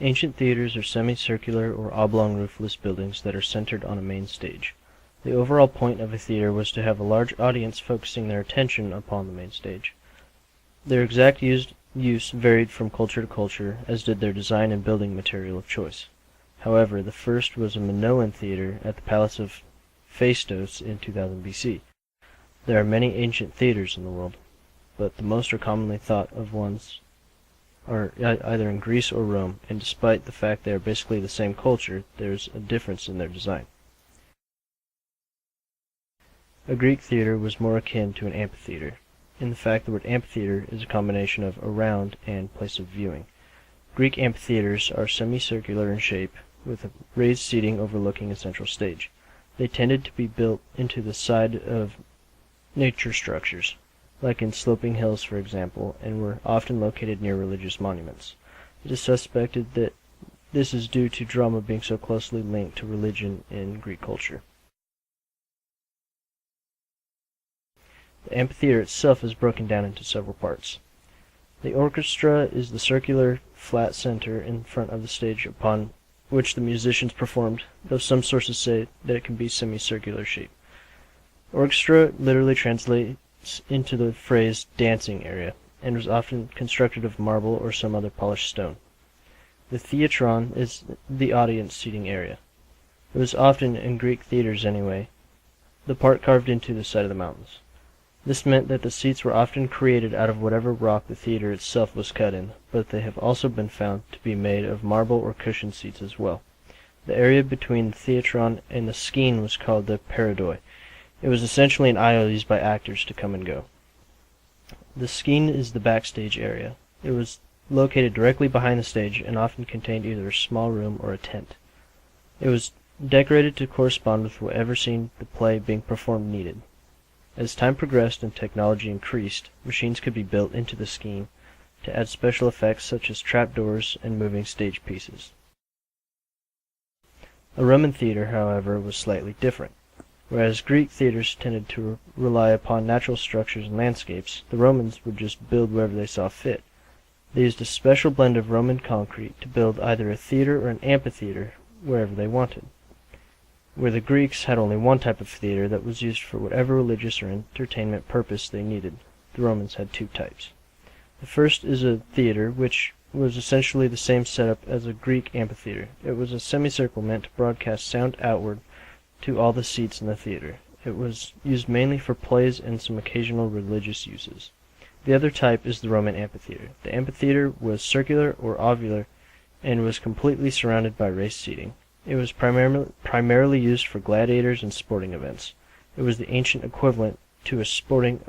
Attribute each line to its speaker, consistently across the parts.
Speaker 1: Ancient theaters are semicircular or oblong roofless buildings that are centered on a main stage. The overall point of a theater was to have a large audience focusing their attention upon the main stage. Their exact use varied from culture to culture, as did their design and building material of choice. However, the first was a Minoan theater at the Palace of Phaistos in 2000 BC. There are many ancient theaters in the world, but the most are commonly thought of ones are either in Greece or Rome, and despite the fact they are basically the same culture, there is a difference in their design. A Greek theater was more akin to an amphitheater. In the fact, the word amphitheater is a combination of around and place of viewing. Greek amphitheaters are semicircular in shape, with raised seating overlooking a central stage. They tended to be built into the side of nature structures, like in sloping hills for example, and were often located near religious monuments. It is suspected that this is due to drama being so closely linked to religion in Greek culture. The amphitheater itself is broken down into several parts. The orchestra is the circular, flat center in front of the stage upon which the musicians performed, though some sources say that it can be semicircular shape. Orchestra literally translates into the phrase dancing area, and was often constructed of marble or some other polished stone. The theatron is the audience seating area. It was often, in Greek theaters anyway, the part carved into the side of the mountains. This meant that the seats were often created out of whatever rock the theater itself was cut in, but they have also been found to be made of marble or cushioned seats as well. The area between the theatron and the skene was called the peridoi. It was essentially an aisle used by actors to come and go. The skene is the backstage area. It was located directly behind the stage and often contained either a small room or a tent. It was decorated to correspond with whatever scene the play being performed needed. As time progressed and technology increased, machines could be built into the skene to add special effects such as trapdoors and moving stage pieces. A Roman theater, however, was slightly different. Whereas Greek theaters tended to rely upon natural structures and landscapes, the Romans would just build wherever they saw fit. They used a special blend of Roman concrete to build either a theater or an amphitheater wherever they wanted. Where the Greeks had only one type of theater that was used for whatever religious or entertainment purpose they needed, the Romans had two types. The first is a theater, which was essentially the same setup as a Greek amphitheater. It was a semicircle meant to broadcast sound outward to all the seats in the theater. It was used mainly for plays and some occasional religious uses. The other type is the Roman amphitheater. The amphitheater was circular or ovular and was completely surrounded by raised seating. It was primarily used for gladiators and sporting events. It was the ancient equivalent to a sporting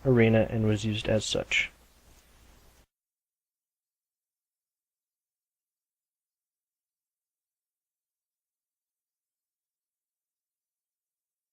Speaker 1: arena and was used as such.